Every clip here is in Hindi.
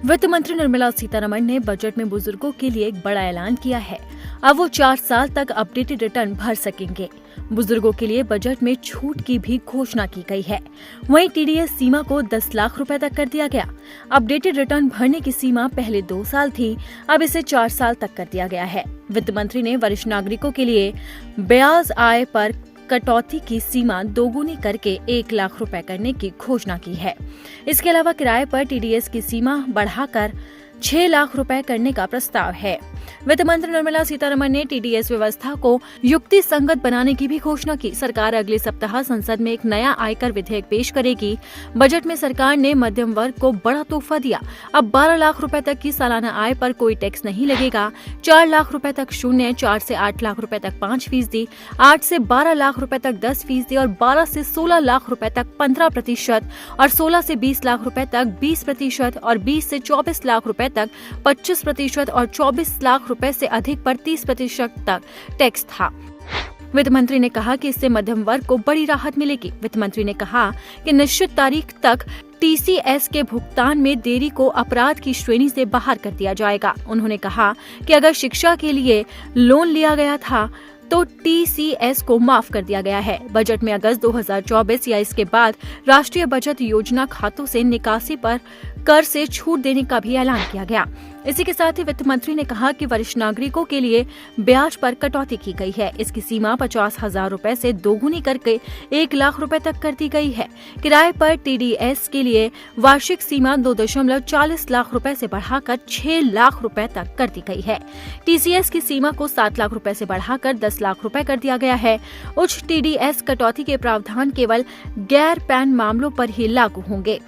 वित्त मंत्री निर्मला सीतारमण ने बजट में बुजुर्गों के लिए एक बड़ा ऐलान किया है। अब वो 4 साल तक अपडेटेड रिटर्न भर सकेंगे। बुजुर्गों के लिए बजट में छूट की भी घोषणा की गई है। वहीं टीडीएस सीमा को 10 लाख रुपए तक कर दिया गया। अपडेटेड रिटर्न भरने की सीमा पहले 2 साल थी, अब इसे 4 साल तक कर दिया गया है। वित्त मंत्री ने वरिष्ठ नागरिकों के लिए ब्याज आय पर कटौती की सीमा दोगुनी करके 1 लाख रुपए करने की घोषणा की है। इसके अलावा किराए पर टीडीएस की सीमा बढ़ाकर 6 लाख रुपए करने का प्रस्ताव है। वित्त मंत्री निर्मला सीतारमण ने टीडीएस व्यवस्था को युक्ति संगत बनाने की भी घोषणा की। सरकार अगले सप्ताह संसद में एक नया आयकर विधेयक पेश करेगी। बजट में सरकार ने मध्यम वर्ग को बड़ा तोहफा दिया। अब 12 लाख रुपए तक की सालाना आय पर कोई टैक्स नहीं लगेगा। 4 लाख रुपए तक 0, 4 से 8 लाख रुपए तक 5%, 8 से 12 लाख रुपए तक 10% और 12 से 16 लाख रुपए तक 15% और 16 से 20 लाख रुपए तक 20% और 20 से 24 लाख रुपए तक 25% और 24 लाख रुपए से अधिक पर 30% तक टैक्स था। वित्त मंत्री ने कहा कि इससे मध्यम वर्ग को बड़ी राहत मिलेगी। वित्त मंत्री ने कहा कि निश्चित तारीख तक टीसीएस के भुगतान में देरी को अपराध की श्रेणी से बाहर कर दिया जाएगा। उन्होंने कहा कि अगर शिक्षा के लिए लोन लिया गया था तो टीसीएस को माफ कर दिया गया है। बजट में अगस्त 2024 या इसके बाद राष्ट्रीय बचत योजना खातों से निकासी पर कर से छूट देने का भी ऐलान किया गया। इसी के साथ ही वित्त मंत्री ने कहा कि वरिष्ठ नागरिकों के लिए ब्याज पर कटौती की गई है। इसकी सीमा 50,000 रुपए से दोगुनी करके 1 लाख रुपए तक कर दी गई है। किराए पर टीडीएस के लिए वार्षिक सीमा 2.40 लाख रुपए से बढ़ाकर 6 लाख रुपए तक कर दी गई है। टीसीएस की सीमा को 7 लाख रुपए से बढ़ाकर 10 लाख रुपए कर दिया गया है। उच्च टीडीएस कटौती के प्रावधान केवल गैर पैन मामलों पर ही लागू होंगे।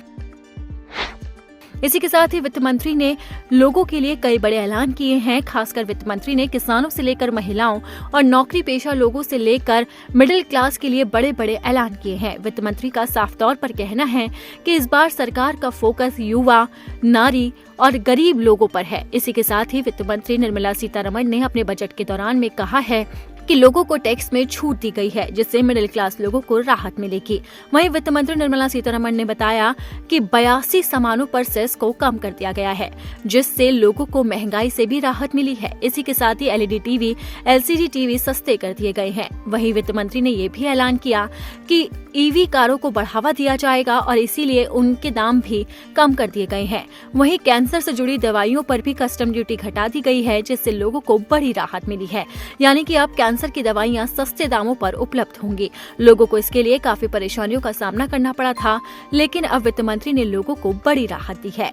इसी के साथ ही वित्त मंत्री ने लोगों के लिए कई बड़े ऐलान किए हैं। खासकर वित्त मंत्री ने किसानों से लेकर महिलाओं और नौकरी पेशा लोगों से लेकर मिडिल क्लास के लिए बड़े बड़े ऐलान किए हैं। वित्त मंत्री का साफ तौर पर कहना है कि इस बार सरकार का फोकस युवा, नारी और गरीब लोगों पर है। इसी के साथ ही वित्त मंत्री निर्मला सीतारमण ने अपने बजट के दौरान में कहा है कि लोगों को टैक्स में छूट दी गई है, जिससे मिडिल क्लास लोगों को राहत मिलेगी। वहीं वित्त मंत्री निर्मला सीतारमण ने बताया कि 82 सामानों पर सेस को कम कर दिया गया है, जिससे लोगों को महंगाई से भी राहत मिली है। इसी के साथ ही एलईडी टीवी, एलसीडी टीवी सस्ते कर दिए गए हैं। वहीं वित्त मंत्री ने ये भी ऐलान किया कि ईवी कारों को बढ़ावा दिया जाएगा और इसीलिए उनके दाम भी कम कर दिए गए हैं। वहीं कैंसर से जुड़ी दवाइयों पर भी कस्टम ड्यूटी घटा दी गई है, जिससे लोगों को बड़ी राहत मिली है। यानी कि अब कैंसर की दवाइयां सस्ते दामों पर उपलब्ध होंगी। लोगों को इसके लिए काफी परेशानियों का सामना करना पड़ा था, लेकिन अब वित्त मंत्री ने लोगों को बड़ी राहत दी है।